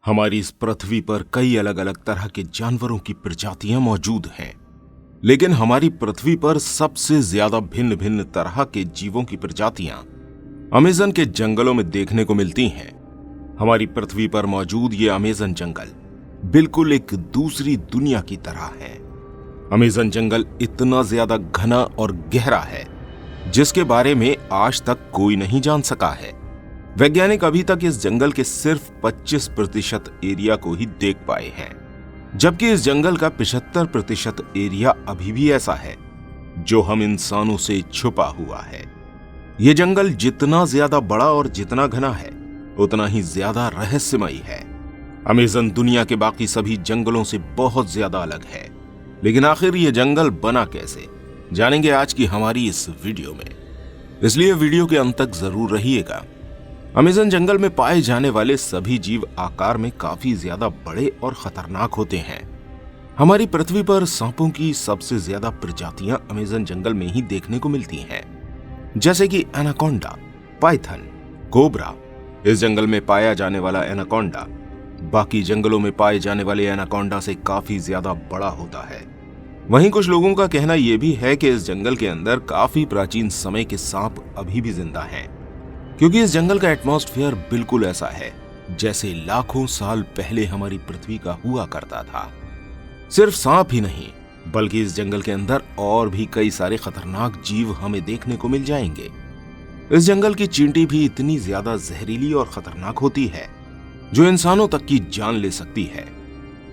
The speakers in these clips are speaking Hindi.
हमारी इस पृथ्वी पर कई अलग अलग तरह के जानवरों की प्रजातियां मौजूद हैं, लेकिन हमारी पृथ्वी पर सबसे ज्यादा भिन्न भिन्न तरह के जीवों की प्रजातियां अमेज़न के जंगलों में देखने को मिलती हैं। हमारी पृथ्वी पर मौजूद ये अमेज़न जंगल बिल्कुल एक दूसरी दुनिया की तरह है। अमेज़न जंगल इतना ज्यादा घना और गहरा है जिसके बारे में आज तक कोई नहीं जान सका है। वैज्ञानिक अभी तक इस जंगल के सिर्फ 25% एरिया को ही देख पाए हैं, जबकि इस जंगल का 75% एरिया अभी भी ऐसा है जो हम इंसानों से छुपा हुआ है। ये जंगल जितना ज्यादा बड़ा और जितना घना है उतना ही ज्यादा रहस्यमयी है। अमेज़न दुनिया के बाकी सभी जंगलों से बहुत ज्यादा अलग है, लेकिन आखिर ये जंगल बना कैसे, जानेंगे आज की हमारी इस वीडियो में, इसलिए वीडियो के अंत तक जरूर रहिएगा। अमेज़न जंगल में पाए जाने वाले सभी जीव आकार में काफी ज्यादा बड़े और खतरनाक होते हैं। हमारी पृथ्वी पर सांपों की सबसे ज्यादा प्रजातियां अमेज़न जंगल में ही देखने को मिलती हैं, जैसे कि एनाकोंडा, पाइथन, कोबरा। इस जंगल में पाया जाने वाला एनाकोंडा बाकी जंगलों में पाए जाने वाले एनाकोंडा से काफी ज्यादा बड़ा होता है। वहीं कुछ लोगों का कहना यह भी है कि इस जंगल के अंदर काफी प्राचीन समय के सांप अभी भी जिंदा हैं, क्योंकि इस जंगल का एटमॉस्फेयर बिल्कुल ऐसा है जैसे लाखों साल पहले हमारी पृथ्वी का हुआ करता था। सिर्फ सांप ही नहीं, बल्कि इस जंगल के अंदर और भी कई सारे खतरनाक जीव हमें देखने को मिल जाएंगे। इस जंगल की चींटी भी इतनी ज्यादा जहरीली और खतरनाक होती है जो इंसानों तक की जान ले सकती है।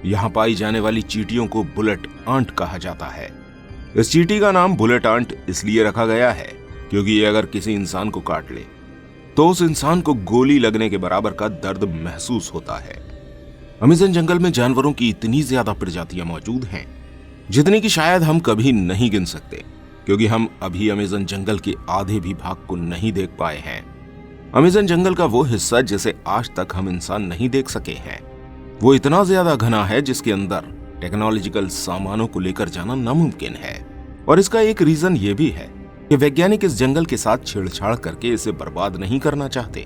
यहाँ पाई जाने वाली चींटियों को बुलेट आंट कहा जाता है। इस चींटी का नाम बुलेट आंट इसलिए रखा गया है क्योंकि ये अगर किसी इंसान को काट ले तो उस इंसान को गोली लगने के बराबर का दर्द महसूस होता है। अमेज़न जंगल में जानवरों की इतनी ज्यादा प्रजातियां मौजूद हैं जितनी कि शायद हम कभी नहीं गिन सकते, क्योंकि हम अभी अमेज़न जंगल के आधे भी भाग को नहीं देख पाए हैं। अमेज़न जंगल का वो हिस्सा जिसे आज तक हम इंसान नहीं देख सके हैं, वो इतना ज्यादा घना है जिसके अंदर टेक्नोलॉजिकल सामानों को लेकर जाना नामुमकिन है। और इसका एक रीजन ये भी है कि वैज्ञानिक इस जंगल के साथ छेड़छाड़ करके इसे बर्बाद नहीं करना चाहते,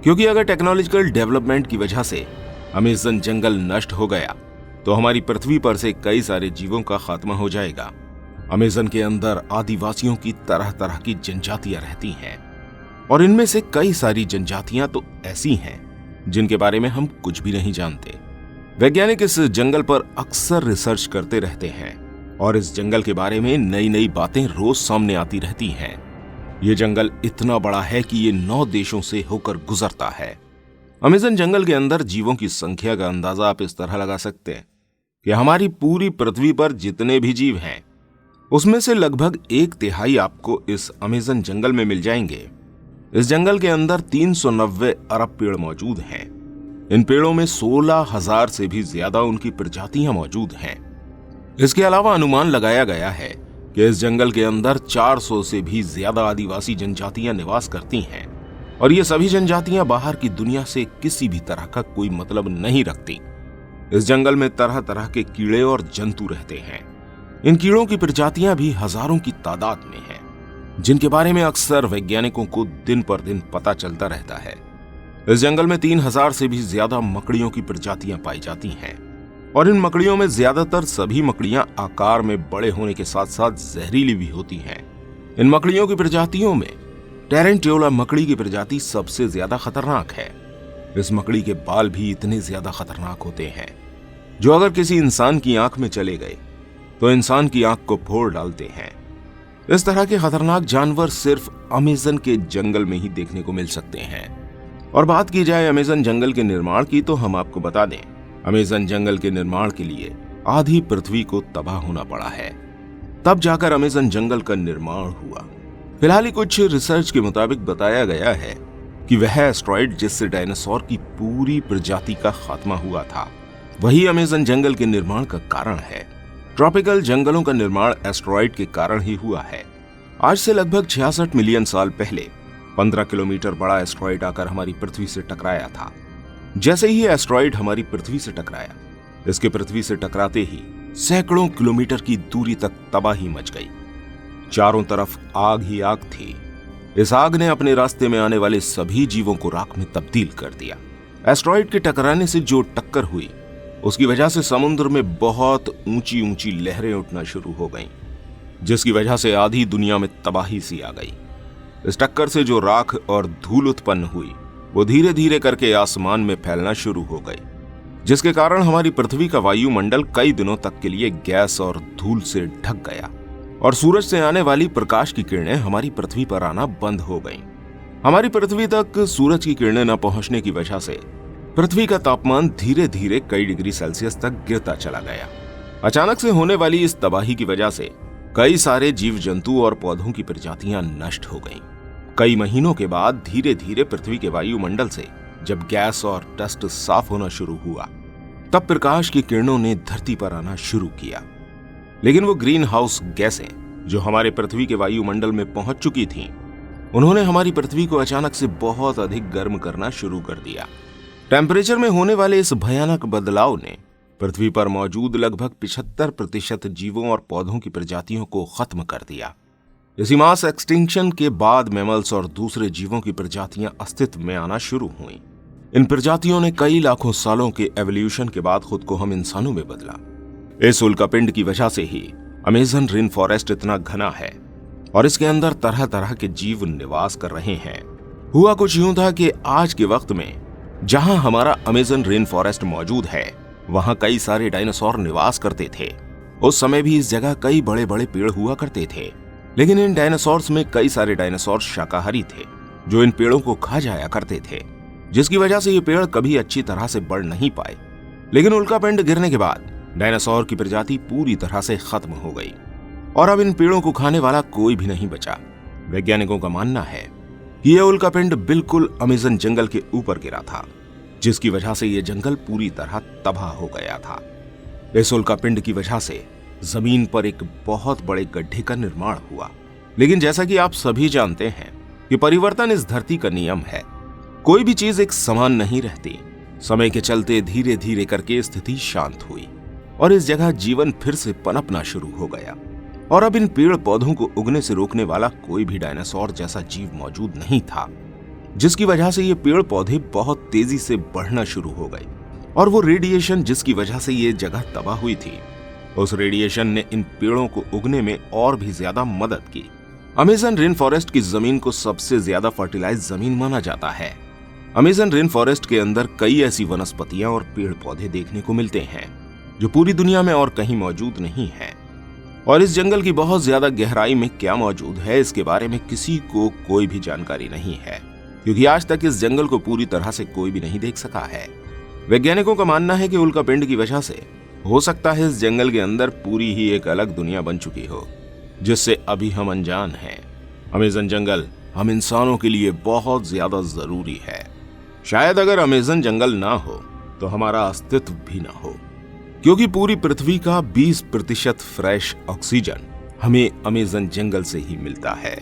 क्योंकि अगर टेक्नोलॉजिकल डेवलपमेंट की वजह से अमेज़न जंगल नष्ट हो गया तो हमारी पृथ्वी पर से कई सारे जीवों का खात्मा हो जाएगा। अमेज़न के अंदर आदिवासियों की तरह तरह की जनजातियां रहती हैं, और इनमें से कई सारी जनजातियां तो ऐसी हैं जिनके बारे में हम कुछ भी नहीं जानते। वैज्ञानिक इस जंगल पर अक्सर रिसर्च करते रहते हैं और इस जंगल के बारे में नई नई बातें रोज सामने आती रहती हैं। ये जंगल इतना बड़ा है कि ये 9 देशों से होकर गुजरता है। अमेज़न जंगल के अंदर जीवों की संख्या का अंदाजा आप इस तरह लगा सकते हैं कि हमारी पूरी पृथ्वी पर जितने भी जीव हैं उसमें से लगभग 1/3 आपको इस अमेज़न जंगल में मिल जाएंगे। इस जंगल के अंदर 390 अरब पेड़ मौजूद हैं। इन पेड़ों में 16,000 से भी ज्यादा उनकी प्रजातियां मौजूद हैं। इसके अलावा अनुमान लगाया गया है कि इस जंगल के अंदर 400 से भी ज्यादा आदिवासी जनजातियां निवास करती हैं, और ये सभी जनजातियां बाहर की दुनिया से किसी भी तरह का कोई मतलब नहीं रखती। इस जंगल में तरह तरह के कीड़े और जंतु रहते हैं। इन कीड़ों की प्रजातियां भी हजारों की तादाद में हैं, जिनके बारे में अक्सर वैज्ञानिकों को दिन पर दिन पता चलता रहता है। इस जंगल में 3000 से भी ज्यादा मकड़ियों की प्रजातियां पाई जाती हैं, और इन मकड़ियों में ज्यादातर सभी मकड़ियां आकार में बड़े होने के साथ साथ जहरीली भी होती हैं। इन मकड़ियों की प्रजातियों में टेरेंटियोला मकड़ी की प्रजाति सबसे ज्यादा खतरनाक है। इस मकड़ी के बाल भी इतने ज्यादा खतरनाक होते हैं जो अगर किसी इंसान की आंख में चले गए तो इंसान की आंख को फोड़ डालते हैं। इस तरह के खतरनाक जानवर सिर्फ अमेज़न के जंगल में ही देखने को मिल सकते हैं। और बात की जाए अमेज़न जंगल के निर्माण की, तो हम आपको बता दें, अमेज़न जंगल के निर्माण के लिए आधी पृथ्वी को तबाह होना पड़ा है, तब जाकर अमेज़न जंगल का निर्माण हुआ। फिलहाल कुछ रिसर्च के मुताबिक बताया गया है कि वह एस्ट्रॉइड जिससे डायनासोर की पूरी प्रजाति का खात्मा हुआ था, वही अमेज़न जंगल के निर्माण का कारण है। ट्रॉपिकल जंगलों का निर्माण एस्ट्रॉइड के कारण ही हुआ है। आज से लगभग 66 मिलियन साल पहले 15 किलोमीटर बड़ा एस्ट्रॉइड आकर हमारी पृथ्वी से टकराया था। जैसे ही एस्ट्रॉइड हमारी पृथ्वी से टकराया, इसके पृथ्वी से टकराते ही सैकड़ों किलोमीटर की दूरी तक तबाही मच गई। चारों तरफ आग ही आग थी। इस आग ने अपने रास्ते में आने वाले सभी जीवों को राख में तब्दील कर दिया। एस्ट्रॉइड के टकराने से जो टक्कर हुई उसकी वजह से समुद्र में बहुत ऊंची ऊंची लहरें उठना शुरू हो गईं, जिसकी वजह से आधी दुनिया में तबाही सी आ गई। इस टक्कर से जो राख और धूल उत्पन्न हुई वो धीरे धीरे करके आसमान में फैलना शुरू हो गई, जिसके कारण हमारी पृथ्वी का वायुमंडल कई दिनों तक के लिए गैस और धूल से ढक गया और सूरज से आने वाली प्रकाश की किरणें हमारी पृथ्वी पर आना बंद हो गईं। हमारी पृथ्वी तक सूरज की किरणें न पहुंचने की वजह से पृथ्वी का तापमान धीरे धीरे कई डिग्री सेल्सियस तक गिरता चला गया। अचानक से होने वाली इस तबाही की वजह से कई सारे जीव जंतु और पौधों की प्रजातियां नष्ट हो गईं। कई महीनों के बाद धीरे धीरे पृथ्वी के वायुमंडल से जब गैस और डस्ट साफ होना शुरू हुआ तब प्रकाश की किरणों ने धरती पर आना शुरू किया। लेकिन वो ग्रीन हाउस गैसें जो हमारे पृथ्वी के वायुमंडल में पहुंच चुकी थीं, उन्होंने हमारी पृथ्वी को अचानक से बहुत अधिक गर्म करना शुरू कर दिया। टेम्परेचर में होने वाले इस भयानक बदलाव ने पृथ्वी पर मौजूद लगभग 75% जीवों और पौधों की प्रजातियों को खत्म कर दिया। इसी मास एक्सटिंक्शन के बाद मैमल्स और दूसरे जीवों की प्रजातियां अस्तित्व में आना शुरू हुईं। इन प्रजातियों ने कई लाखों सालों के एवोल्यूशन के बाद खुद को हम इंसानों में बदला। इस उल्कापिंड की वजह से ही अमेज़न रेन फॉरेस्ट इतना घना है और इसके अंदर तरह तरह के जीव निवास कर रहे हैं। हुआ कुछ यूं था कि आज के वक्त में जहां हमारा अमेज़न रेन फॉरेस्ट मौजूद है वहां कई सारे डायनासोर निवास करते थे। उस समय भी इस जगह कई बड़े बड़े पेड़ हुआ करते थे, लेकिन इन डायनासोर्स में कई सारे डायनासोर शाकाहारी थे जो इन पेड़ों को खा जाया करते थे, जिसकी वजह से ये पेड़ कभी अच्छी तरह से बढ़ नहीं पाए। लेकिन उल्कापिंड गिरने के बाद डायनासोर की प्रजाति पूरी तरह से खत्म हो गई और अब इन पेड़ों को खाने वाला कोई भी नहीं बचा। वैज्ञानिकों का मानना है कि यह उल्कापिंड बिल्कुल अमेज़न जंगल के ऊपर गिरा था, जिसकी वजह से यह जंगल पूरी तरह तबाह हो गया था। इस उल्कापिंड की वजह से जमीन पर एक बहुत बड़े गड्ढे का निर्माण हुआ। लेकिन जैसा कि आप सभी जानते हैं कि परिवर्तन इस धरती का नियम है। कोई भी चीज एक समान नहीं रहती। समय के चलते धीरे धीरे करके स्थिति शांत हुई और इस जगह जीवन फिर से पनपना शुरू हो गया और अब इन पेड़ पौधों को उगने से रोकने वाला कोई भी डायनासोर जैसा जीव मौजूद नहीं था, जिसकी वजह से ये पेड़ पौधे बहुत तेजी से बढ़ना शुरू हो गए और वो रेडिएशन जिसकी वजह से ये जगह तबाह हुई थी, उस रेडिएशन ने इन पेड़ों को उगने में और भी ज्यादा मदद की। अमेज़न रेन फॉरेस्ट की जमीन को सबसे ज्यादा फर्टिलाइज जमीन माना जाता है। अमेज़न रेन फॉरेस्ट के अंदर कई ऐसी वनस्पतियां और पेड़ पौधे देखने को मिलते हैं जो पूरी दुनिया में और कहीं मौजूद नहीं है। और इस जंगल की बहुत ज्यादा गहराई में क्या मौजूद है इसके बारे में किसी को कोई भी जानकारी नहीं है, क्योंकि आज तक इस जंगल को पूरी तरह से कोई भी नहीं देख सका है। वैज्ञानिकों का मानना है कि उल्कापिंड की वजह से हो सकता है इस जंगल के अंदर पूरी ही एक अलग दुनिया बन चुकी हो, जिससे अभी हम अनजान हैं। अमेज़न जंगल हम इंसानों के लिए बहुत ज्यादा जरूरी है। शायद अगर अमेज़न जंगल ना हो तो हमारा अस्तित्व भी ना हो, क्योंकि पूरी पृथ्वी का 20% फ्रेश ऑक्सीजन हमें अमेज़न जंगल से ही मिलता है।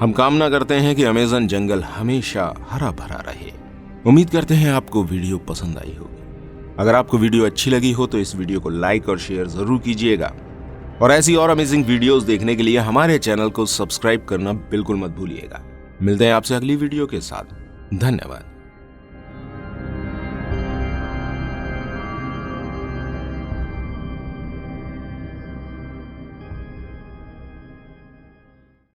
हम कामना करते हैं कि अमेज़न जंगल हमेशा हरा भरा रहे। उम्मीद करते हैं आपको वीडियो पसंद आई होगी। अगर आपको वीडियो अच्छी लगी हो तो इस वीडियो को लाइक और शेयर जरूर कीजिएगा और ऐसी और अमेजिंग वीडियोस देखने के लिए हमारे चैनल को सब्सक्राइब करना बिल्कुल मत भूलिएगा। मिलते हैं आपसे अगली वीडियो के साथ। धन्यवाद।